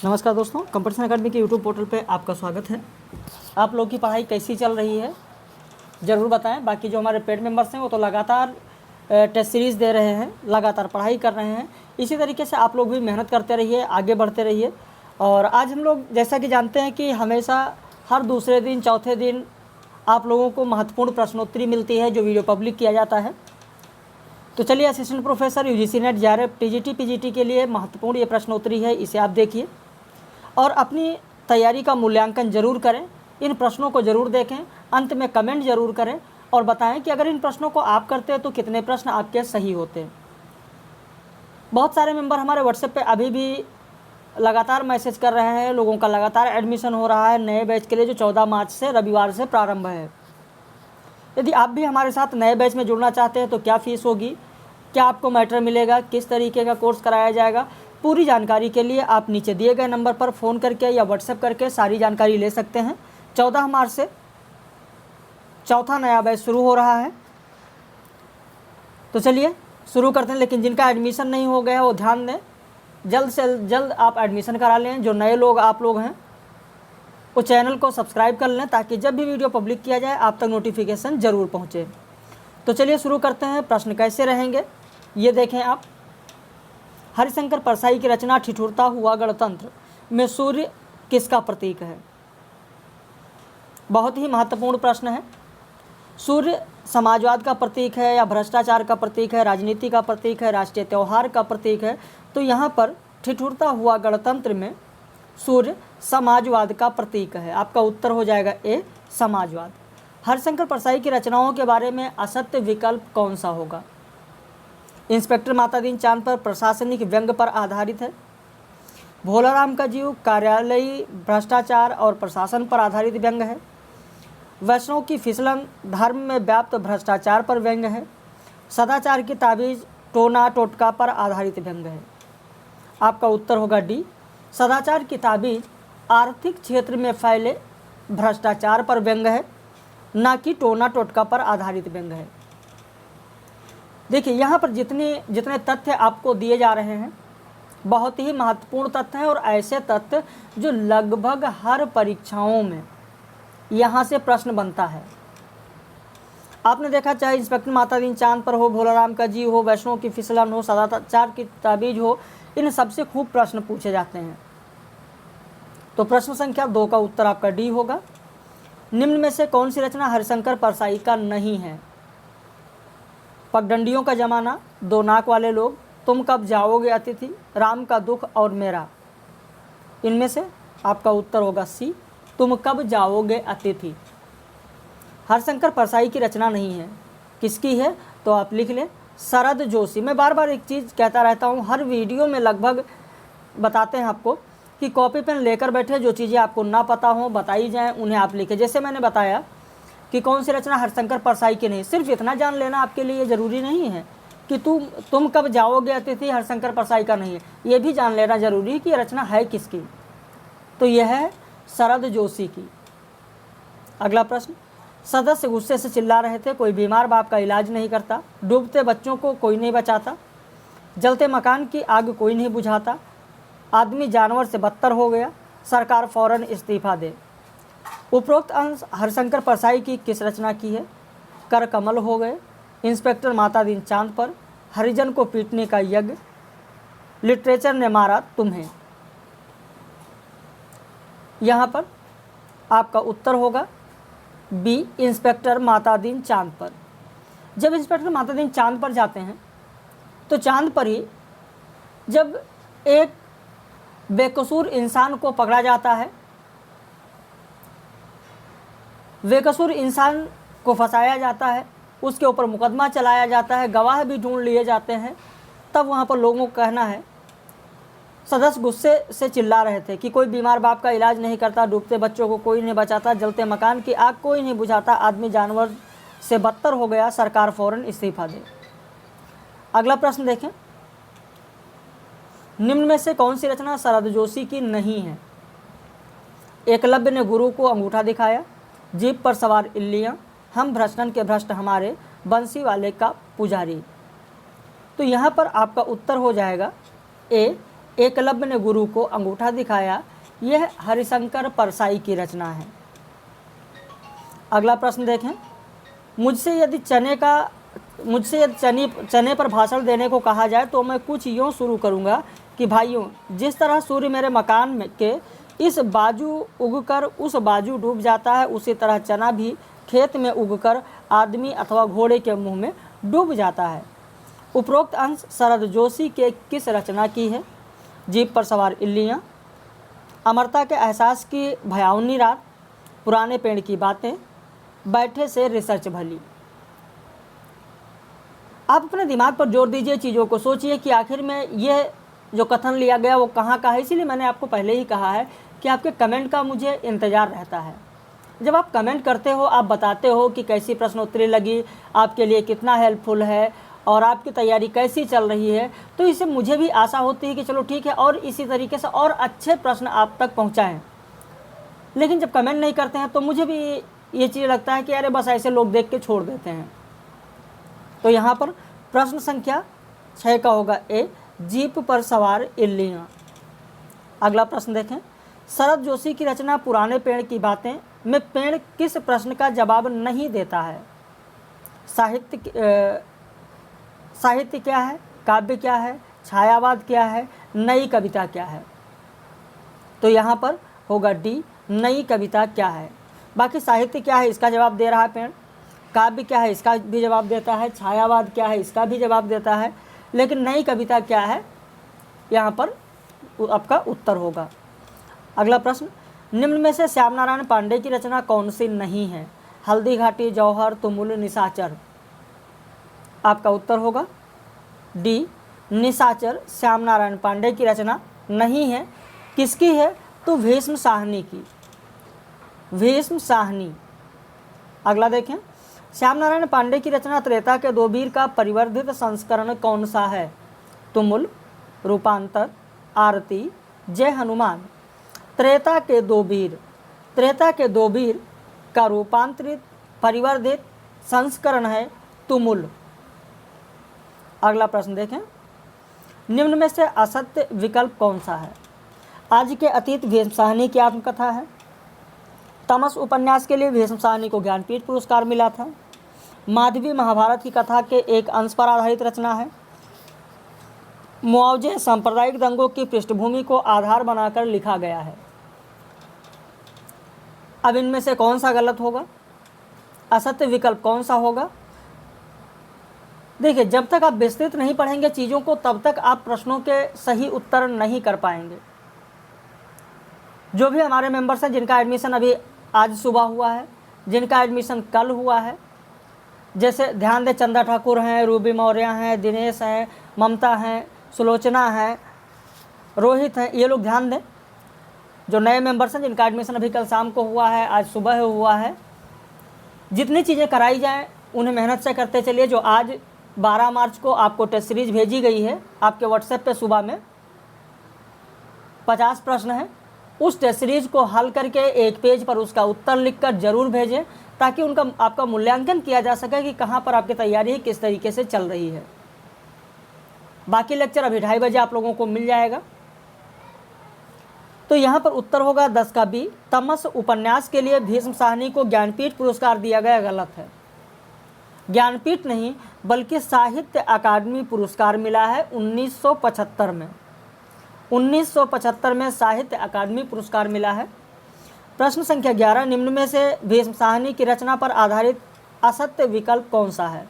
नमस्कार दोस्तों, competition academy के यूट्यूब पोर्टल पे आपका स्वागत है। आप लोग की पढ़ाई कैसी चल रही है ज़रूर बताएं। बाकी जो हमारे पेड मेंबर्स हैं वो तो लगातार टेस्ट सीरीज़ दे रहे हैं, लगातार पढ़ाई कर रहे हैं। इसी तरीके से आप लोग भी मेहनत करते रहिए, आगे बढ़ते रहिए। और आज हम लोग जैसा कि जानते हैं कि हमेशा हर दूसरे दिन चौथे दिन आप लोगों को महत्वपूर्ण प्रश्नोत्तरी मिलती है जो वीडियो पब्लिक किया जाता है। तो चलिए, assistant professor UGC net JRF TGT PGT के लिए महत्वपूर्ण ये प्रश्नोत्तरी है, इसे आप देखिए और अपनी तैयारी का मूल्यांकन जरूर करें। इन प्रश्नों को जरूर देखें, अंत में कमेंट जरूर करें और बताएं कि अगर इन प्रश्नों को आप करते हैं तो कितने प्रश्न आपके सही होते हैं। बहुत सारे मेंबर हमारे व्हाट्सएप पे अभी भी लगातार मैसेज कर रहे हैं, लोगों का लगातार एडमिशन हो रहा है नए बैच के लिए जो 14 मार्च से रविवार से प्रारंभ है। यदि आप भी हमारे साथ नए बैच में जुड़ना चाहते हैं तो क्या फ़ीस होगी, क्या आपको मैटर मिलेगा, किस तरीके का कोर्स कराया जाएगा, पूरी जानकारी के लिए आप नीचे दिए गए नंबर पर फ़ोन करके या व्हाट्सएप करके सारी जानकारी ले सकते हैं। 14 मार्च से चौथा नया बैच शुरू हो रहा है। तो चलिए शुरू करते हैं। लेकिन जिनका एडमिशन नहीं हो गया वो ध्यान दें, जल्द से जल्द आप एडमिशन करा लें। जो नए लोग आप लोग हैं वो चैनल को सब्सक्राइब कर लें ताकि जब भी वीडियो पब्लिक किया जाए आप तक नोटिफिकेशन ज़रूर पहुँचे। तो चलिए शुरू करते हैं। प्रश्न कैसे रहेंगे ये देखें आप। हरिशंकर परसाई की रचना ठिठुरता हुआ गणतंत्र में सूर्य किसका प्रतीक है? बहुत ही महत्वपूर्ण प्रश्न है। सूर्य समाजवाद का प्रतीक है या भ्रष्टाचार का प्रतीक है, राजनीति का प्रतीक है, राष्ट्रीय त्यौहार का प्रतीक है? तो यहाँ पर ठिठुरता हुआ गणतंत्र में सूर्य समाजवाद का प्रतीक है। आपका उत्तर हो जाएगा ए, समाजवाद। हरिशंकर परसाई की रचनाओं के बारे में असत्य विकल्प कौन सा होगा? इंस्पेक्टर मातादीन चांद पर प्रशासनिक व्यंग्य पर आधारित है। भोलाराम का जीव कार्यालयी भ्रष्टाचार और प्रशासन पर आधारित व्यंग्य है। वैष्णव की फिसलन धर्म में व्याप्त भ्रष्टाचार पर व्यंग्य है। सदाचार की ताबीज टोना टोटका पर आधारित व्यंग्य है। आपका उत्तर होगा डी, सदाचार की ताबीज आर्थिक क्षेत्र में फैले भ्रष्टाचार पर व्यंग्य है, ना कि टोना टोटका पर आधारित व्यंग्य है। देखिए यहाँ पर जितने तथ्य आपको दिए जा रहे हैं बहुत ही महत्वपूर्ण तथ्य हैं और ऐसे तथ्य जो लगभग हर परीक्षाओं में यहाँ से प्रश्न बनता है। आपने देखा, चाहे इंस्पेक्टर मातादीन चांद पर हो, भोलाराम का जीव हो, वैष्णव की फिसलन हो, सदाचार की ताबीज हो, इन सबसे खूब प्रश्न पूछे जाते हैं। तो प्रश्न संख्या 2 का उत्तर आपका डी होगा। निम्न में से कौन सी रचना हरिशंकर परसाई का नहीं है? पगडंडियों का जमाना, दो नाक वाले लोग, तुम कब जाओगे अतिथि, राम का दुख और मेरा। इनमें से आपका उत्तर होगा सी, तुम कब जाओगे अतिथि। हरिशंकर परसाई की रचना नहीं है। किसकी है? तो आप लिख लें, शरद जोशी। मैं बार बार एक चीज़ कहता रहता हूँ, हर वीडियो में लगभग बताते हैं आपको कि कॉपी पेन लेकर बैठे, जो चीज़ें आपको ना पता हो बताई जाएँ उन्हें आप लिखें। जैसे मैंने बताया कि कौन सी रचना हरिशंकर परसाई की नहीं, सिर्फ इतना जान लेना आपके लिए ज़रूरी नहीं है कि तुम कब जाओगे अतिथि हरिशंकर परसाई का नहीं है, ये भी जान लेना ज़रूरी है कि ये रचना है किसकी। तो यह है शरद जोशी की। अगला प्रश्न, सदस्य गुस्से से चिल्ला रहे थे, कोई बीमार बाप का इलाज नहीं करता, डूबते बच्चों को कोई नहीं बचाता, जलते मकान की आग कोई नहीं बुझाता, आदमी जानवर से बदतर हो गया, सरकार फौरन इस्तीफा दे। उपरोक्त अंश हरिशंकर परसाई की किस रचना की है? कर कमल हो गए, इंस्पेक्टर मातादीन चांद पर, हरिजन को पीटने का यज्ञ, लिटरेचर ने मारा तुम्हें। यहाँ पर आपका उत्तर होगा बी, इंस्पेक्टर मातादीन चांद पर। जब इंस्पेक्टर मातादीन चांद पर जाते हैं तो चांद पर ही जब एक बेकसूर इंसान को पकड़ा जाता है, बेकसूर इंसान को फंसाया जाता है, उसके ऊपर मुकदमा चलाया जाता है, गवाह भी ढूंढ लिए जाते हैं, तब वहाँ पर लोगों का कहना है सदस्य गुस्से से चिल्ला रहे थे कि कोई बीमार बाप का इलाज नहीं करता, डूबते बच्चों को कोई नहीं बचाता, जलते मकान की आग कोई नहीं बुझाता, आदमी जानवर से बदतर हो गया, सरकार फौरन इस्तीफा दे। अगला प्रश्न देखें, निम्न में से कौन सी रचना शरद जोशी की नहीं है? एकलव्य ने गुरु को अंगूठा दिखाया, जीप पर सवार इल्लियाँ, हम भ्रष्टन के भ्रष्ट हमारे, बंसी वाले का पुजारी। तो यहाँ पर आपका उत्तर हो जाएगा ए, एकलव्य ने गुरु को अंगूठा दिखाया, यह हरिशंकर परसाई की रचना है। अगला प्रश्न देखें, मुझसे यदि चने पर भाषण देने को कहा जाए तो मैं कुछ यूँ शुरू करूँगा कि भाइयों, जिस तरह सूर्य मेरे मकान में के इस बाजू उगकर उस बाजू डूब जाता है, उसी तरह चना भी खेत में उगकर आदमी अथवा घोड़े के मुंह में डूब जाता है। उपरोक्त अंश शरद जोशी के किस रचना की है? जीप पर सवार इल्लियाँ, अमरता के एहसास की भयावनी रात, पुराने पेड़ की बातें, बैठे से रिसर्च भली। आप अपने दिमाग पर जोर दीजिए, चीज़ों को सोचिए कि आखिर में यह जो कथन लिया गया वो कहाँ का है। इसीलिए मैंने आपको पहले ही कहा है कि आपके कमेंट का मुझे इंतज़ार रहता है। जब आप कमेंट करते हो, आप बताते हो कि कैसी प्रश्नोत्तरी लगी, आपके लिए कितना हेल्पफुल है और आपकी तैयारी कैसी चल रही है, तो इससे मुझे भी आशा होती है कि चलो ठीक है और इसी तरीके से और अच्छे प्रश्न आप तक पहुँचाएँ। लेकिन जब कमेंट नहीं करते हैं तो मुझे भी ये चीज़ लगता है कि अरे बस ऐसे लोग देख के छोड़ देते हैं। तो यहाँ पर प्रश्न संख्या 6 का होगा ए, जीप पर सवार इल्लियाँ। अगला प्रश्न देखें, शरद जोशी की रचना पुराने पेड़ की बातें में पेड़ किस प्रश्न का जवाब नहीं देता है? साहित्य क्या है, काव्य क्या है, छायावाद क्या है, नई कविता क्या है? तो यहाँ पर होगा डी, नई कविता क्या है। बाकी साहित्य क्या है इसका जवाब दे रहा है पेड़, काव्य क्या है इसका भी जवाब देता है, छायावाद क्या है इसका भी जवाब देता है, लेकिन नई कविता क्या है यहाँ पर आपका उत्तर होगा। अगला प्रश्न, निम्न में से श्याम नारायण पांडे की रचना कौन सी नहीं है? हल्दी घाटी, जौहर, तुमुल, निशाचर। आपका उत्तर होगा डी, निशाचर श्याम नारायण पांडे की रचना नहीं है। किसकी है? तो भीष्म साहनी की, भीष्म साहनी। अगला देखें, श्याम नारायण पांडे की रचना त्रेता के दो वीर का परिवर्धित संस्करण कौन सा है? तुमुल, रूपांतर, आरती, जय हनुमान। त्रेता के दो वीर का रूपांतरित परिवर्धित संस्करण है तुमुल। अगला प्रश्न देखें, निम्न में से असत्य विकल्प कौन सा है? आज के अतीत भीष्म साहनी की आत्मकथा है। तमस उपन्यास के लिए भीष्म साहनी को ज्ञानपीठ पुरस्कार मिला था। माधवी महाभारत की कथा के एक अंश पर आधारित रचना है। मुआवजे सांप्रदायिक दंगों की पृष्ठभूमि को आधार बनाकर लिखा गया है। अब इनमें से कौन सा गलत होगा? असत्य विकल्प कौन सा होगा? देखिए, जब तक आप विस्तृत नहीं पढ़ेंगे चीज़ों को तब तक आप प्रश्नों के सही उत्तर नहीं कर पाएंगे। जो भी हमारे मेंबर्स हैं जिनका एडमिशन अभी आज सुबह हुआ है, जिनका एडमिशन कल हुआ है, जैसे ध्यान दें, चंदा ठाकुर हैं, रूबी मौर्य हैं, दिनेश हैं, ममता हैं, सुलोचना हैं, रोहित हैं, ये लोग ध्यान दें। जो नए मेंबर्स हैं जिनका एडमिशन अभी कल शाम को हुआ है, आज सुबह हुआ है, जितनी चीज़ें कराई जाएँ उन्हें मेहनत से करते चलिए। जो आज 12 मार्च को आपको टेस्ट सीरीज भेजी गई है आपके व्हाट्सएप पे, सुबह में 50 प्रश्न हैं, उस टेस्ट सीरीज को हल करके एक पेज पर उसका उत्तर लिखकर जरूर भेजें, ताकि उनका आपका मूल्यांकन किया जा सके कि कहाँ पर आपकी तैयारी किस तरीके से चल रही है। बाकी लेक्चर अभी 2:30 बजे आप लोगों को मिल जाएगा। तो यहाँ पर उत्तर होगा 10 का बी, तमस उपन्यास के लिए भीष्म साहनी को ज्ञानपीठ पुरस्कार दिया गया, गलत है। ज्ञानपीठ नहीं बल्कि साहित्य अकादमी पुरस्कार मिला है 1975 में। 1975 में साहित्य अकादमी पुरस्कार मिला है। प्रश्न संख्या 11, निम्न में से भीष्म साहनी की रचना पर आधारित असत्य विकल्प कौन सा है?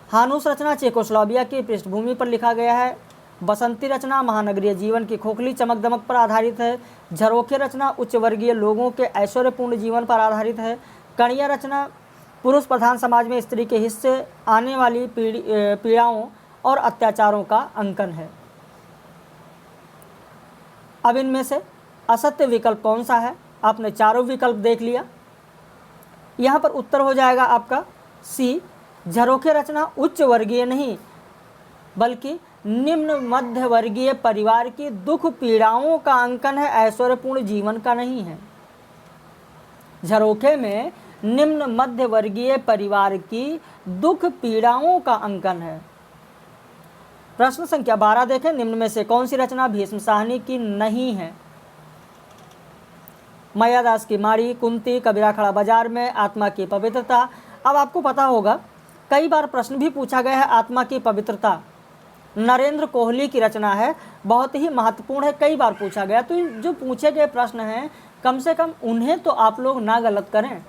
हानूस रचना चेकोस्लोवाकिया की पृष्ठभूमि पर लिखा गया है। बसंती रचना महानगरीय जीवन की खोखली चमक दमक पर आधारित है। झरोखे रचना उच्च वर्गीय लोगों के ऐश्वर्यपूर्ण जीवन पर आधारित है। कणिया रचना पुरुष प्रधान समाज में स्त्री के हिस्से आने वाली पीड़ाओं और अत्याचारों का अंकन है। अब इनमें से असत्य विकल्प कौन सा है? आपने चारों विकल्प देख लिया। यहाँ पर उत्तर हो जाएगा आपका सी, झरोखे रचना उच्च वर्गीय नहीं बल्कि निम्न मध्य वर्गीय परिवार की दुख पीड़ाओं का अंकन है, ऐश्वर्यपूर्ण जीवन का नहीं है। झरोखे में निम्न मध्य वर्गीय परिवार की दुख पीड़ाओं का अंकन है। प्रश्न संख्या 12 देखें, निम्न में से कौन सी रचना भीष्म साहनी की नहीं है? मायादास की माड़ी, कुंती, कबीरा खड़ा बाजार में, आत्मा की पवित्रता। अब आपको पता होगा कई बार प्रश्न भी पूछा गया है आत्मा की पवित्रता, नरेंद्र कोहली की रचना है, बहुत ही महत्वपूर्ण है, कई बार पूछा गया। तो जो पूछे गए प्रश्न हैं कम से कम उन्हें तो आप लोग ना गलत करें।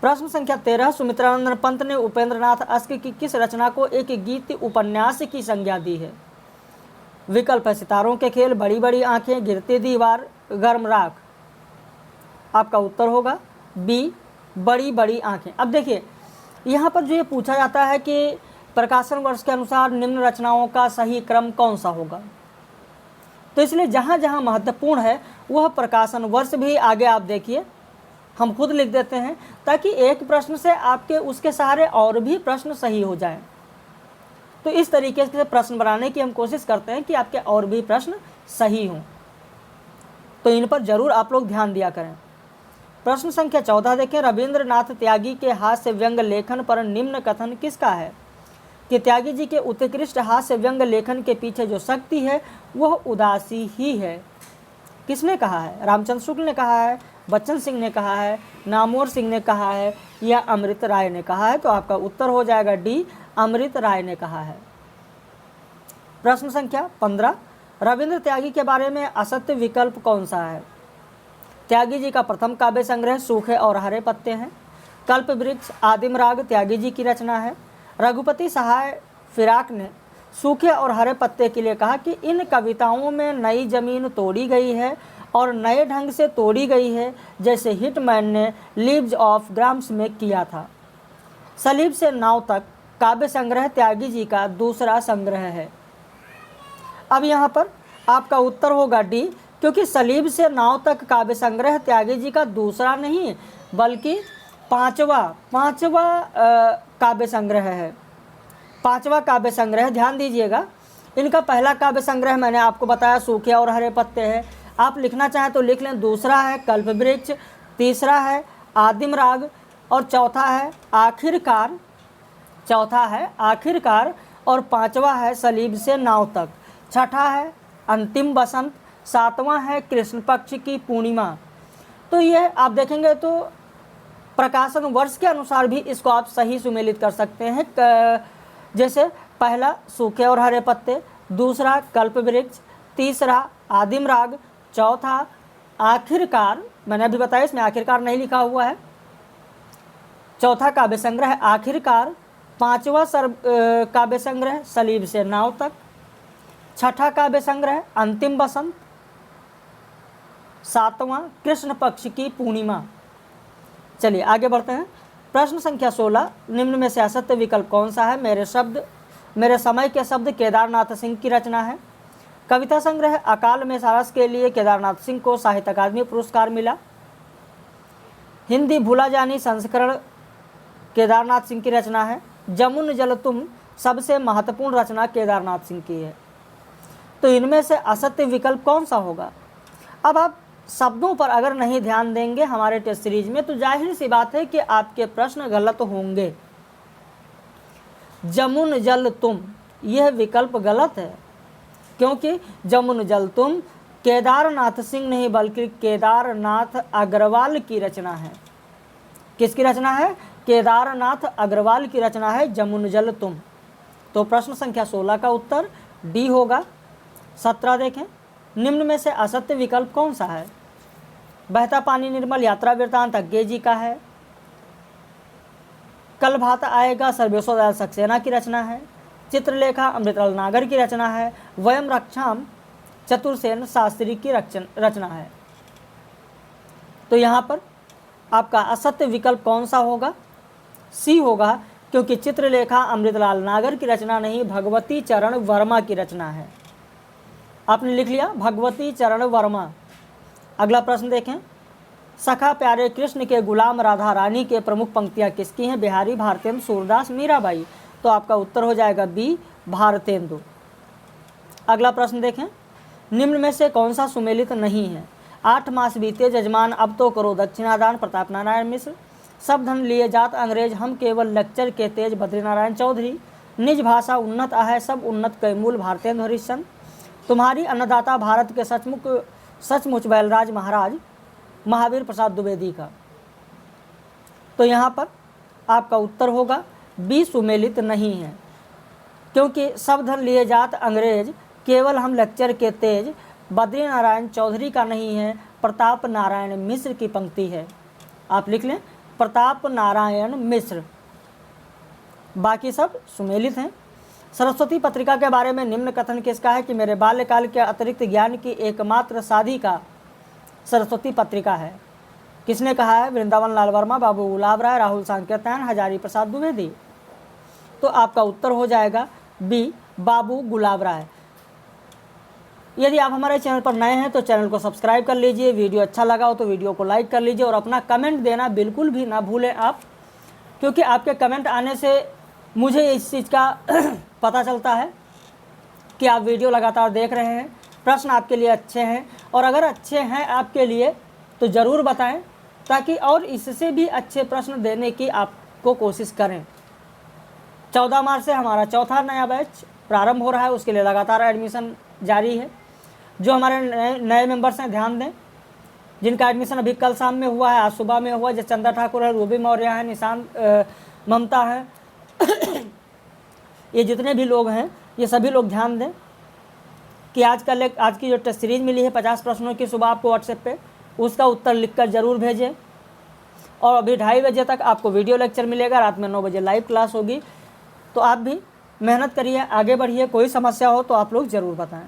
प्रश्न संख्या 13, सुमित्रानंद पंत ने उपेंद्र नाथ अस्क की किस रचना को एक गीत उपन्यास की संज्ञा दी है? विकल्प है सितारों के खेल, बड़ी बड़ी आंखें, गिरती दीवार, गर्म राख। आपका उत्तर होगा बी, बड़ी बड़ी आंखें। अब देखिए यहाँ पर जो ये पूछा जाता है कि प्रकाशन वर्ष के अनुसार निम्न रचनाओं का सही क्रम कौन सा होगा, तो इसलिए जहाँ जहाँ महत्वपूर्ण है वह प्रकाशन वर्ष भी आगे आप देखिए हम खुद लिख देते हैं, ताकि एक प्रश्न से आपके उसके सहारे और भी प्रश्न सही हो जाएं। तो इस तरीके से प्रश्न बनाने की हम कोशिश करते हैं कि आपके और भी प्रश्न सही हों, तो इन पर जरूर आप लोग ध्यान दिया करें। प्रश्न संख्या 14 देखें, रविंद्रनाथ त्यागी के हास्य व्यंग लेखन पर निम्न कथन किसका है? कि त्यागी जी के उत्कृष्ट हास्य व्यंग लेखन के पीछे जो शक्ति है वह उदासी ही है। किसने कहा है? रामचंद्र शुक्ल ने कहा है, बच्चन सिंह ने कहा है, नामवर सिंह ने कहा है, या अमृत राय ने कहा है? तो आपका उत्तर हो जाएगा डी, अमृत राय ने कहा है। प्रश्न संख्या 15, रविंद्र त्यागी के बारे में असत्य विकल्प कौन सा है? त्यागी जी का प्रथम काव्य संग्रह सूखे और हरे पत्ते हैं। कल्प वृक्ष आदिम राग त्यागी जी की रचना है। रघुपति सहाय फिराक ने सूखे और हरे पत्ते के लिए कहा कि इन कविताओं में नई जमीन तोड़ी गई है और नए ढंग से तोड़ी गई है, जैसे हिटमैन ने लीव्स ऑफ ग्राम्स में किया था। सलीब से नाव तक काव्य संग्रह त्यागी जी का दूसरा संग्रह है। अब यहाँ पर आपका उत्तर होगा डी, क्योंकि सलीब से नाव तक काव्य संग्रह त्यागी जी का दूसरा नहीं बल्कि पांचवा काव्य संग्रह है। पांचवा काव्य संग्रह, ध्यान दीजिएगा। इनका पहला काव्य संग्रह मैंने आपको बताया सूखे और हरे पत्ते है, आप लिखना चाहें तो लिख लें। दूसरा है कल्प वृक्ष, तीसरा है आदिम राग, और चौथा है आखिरकार, और पांचवा है सलीब से नाव तक। छठा है अंतिम बसंत, सातवां है कृष्ण पक्ष की पूर्णिमा। तो ये आप देखेंगे तो प्रकाशन वर्ष के अनुसार भी इसको आप सही सुमेलित कर सकते हैं। जैसे पहला सूखे और हरे पत्ते, दूसरा कल्प वृक्ष, तीसरा आदिम राग, चौथा आखिरकार, मैंने अभी बताया इसमें आखिरकार नहीं लिखा हुआ है, चौथा काव्य संग्रह आखिरकार, पांचवा काव्य संग्रह सलीब से नाव तक, छठा काव्य संग्रह अंतिम बसंत, सातवां कृष्ण पक्ष की पूर्णिमा। चलिए आगे बढ़ते हैं। प्रश्न संख्या 16, निम्न में से असत्य विकल्प कौन सा है? मेरे समय के शब्द केदारनाथ सिंह की रचना है। कविता संग्रह अकाल में सारस के लिए केदारनाथ सिंह को साहित्य अकादमी पुरस्कार मिला। हिंदी भूला जानी संस्करण केदारनाथ सिंह की रचना है। जमुन जल तुम सबसे महत्वपूर्ण रचना केदारनाथ सिंह की है। तो इनमें से असत्य विकल्प कौन सा होगा? अब आप शब्दों पर अगर नहीं ध्यान देंगे हमारे टेस्ट सीरीज में तो जाहिर सी बात है कि आपके प्रश्न गलत होंगे। जमुन जल तुम, यह विकल्प गलत है, क्योंकि जमुन जल तुम केदारनाथ सिंह नहीं बल्कि केदारनाथ अग्रवाल की रचना है। किसकी रचना है? केदारनाथ अग्रवाल की रचना है जमुन जल तुम। तो प्रश्न संख्या 16 का उत्तर डी होगा। 17 देखें, निम्न में से असत्य विकल्प कौन सा है? बहता पानी निर्मल यात्रा वृत्तांत अज्ञे जी का है। कल भात आएगा सर्वेश्वर दयाल सक्सेना की रचना है। चित्रलेखा अमृतलाल नागर की रचना है। वयम रक्षाम चतुर्सेन शास्त्री की रचना है। तो यहाँ पर आपका असत्य विकल्प कौन सा होगा? सी होगा, क्योंकि चित्रलेखा अमृतलाल नागर की रचना नहीं भगवती चरण वर्मा की रचना है। आपने लिख लिया भगवती चरण वर्मा। अगला प्रश्न देखें, सखा प्यारे कृष्ण के गुलाम राधा रानी के प्रमुख पंक्तियां किसकी हैं? बिहारी, भारतेंदु, सूरदास, मीराबाई। तो आपका उत्तर हो जाएगा बी, भारतेंदु। अगला प्रश्न देखें, निम्न में से कौन सा सुमेलित नहीं है? 8 मास बीते जजमान अब तो करो दक्षिणादान प्रताप नारायण मिश्र। सब धन लिए जात अंग्रेज हम केवल लेक्चर के तेज बद्रीनारायण चौधरी। निज भाषा उन्नत आहे सब उन्नत कैमूल भारतेंद्र हरिश्चंद्र। तुम्हारी अन्नदाता भारत के सचमुच बैलराज महाराज महावीर प्रसाद द्विवेदी का। तो यहाँ पर आपका उत्तर होगा बी सुमेलित नहीं है, क्योंकि सब धन लिए जात अंग्रेज केवल हम लेक्चर के तेज। बद्री नारायण चौधरी का नहीं है, प्रताप नारायण मिश्र की पंक्ति है। आप लिख लें प्रताप नारायण मिश्र, बाकी सब सुमेलित हैं। सरस्वती पत्रिका के बारे में निम्न कथन किसका है कि मेरे बाल्यकाल के अतिरिक्त ज्ञान की एकमात्र साधिका सरस्वती पत्रिका है। किसने कहा है? वृंदावन लाल वर्मा, बाबू गुलाब राय, राहुल सांकेतन, हजारी प्रसाद द्विवेदी। तो आपका उत्तर हो जाएगा बी बाबू गुलाब राय। यदि आप हमारे चैनल पर नए हैं तो चैनल को सब्सक्राइब कर लीजिए, वीडियो अच्छा लगा हो तो वीडियो को लाइक कर लीजिए और अपना कमेंट देना बिल्कुल भी ना भूलें आप, क्योंकि आपके कमेंट आने से मुझे इस चीज़ का पता चलता है कि आप वीडियो लगातार देख रहे हैं, प्रश्न आपके लिए अच्छे हैं, और अगर अच्छे हैं आपके लिए तो ज़रूर बताएं ताकि और इससे भी अच्छे प्रश्न देने की आपको कोशिश करें। 14 मार्च से हमारा चौथा नया बैच प्रारंभ हो रहा है, उसके लिए लगातार एडमिशन जारी है। जो हमारे नए मेंबर्स हैं ध्यान दें, जिनका एडमिशन अभी कल शाम में हुआ है, आज सुबह में हुआ, जैसे चंदा ठाकुर है, रूबी मौर्य है, निशांत ममता है, ये जितने भी लोग हैं ये सभी लोग ध्यान दें कि आज की जो टेस्ट सीरीज मिली है 50 प्रश्नों की, सुबह आपको व्हाट्सएप पे उसका उत्तर लिखकर ज़रूर भेजें। और अभी 2:30 बजे तक आपको वीडियो लेक्चर मिलेगा, रात में 9 बजे लाइव क्लास होगी। तो आप भी मेहनत करिए, आगे बढ़िए, कोई समस्या हो तो आप लोग ज़रूर बताएं।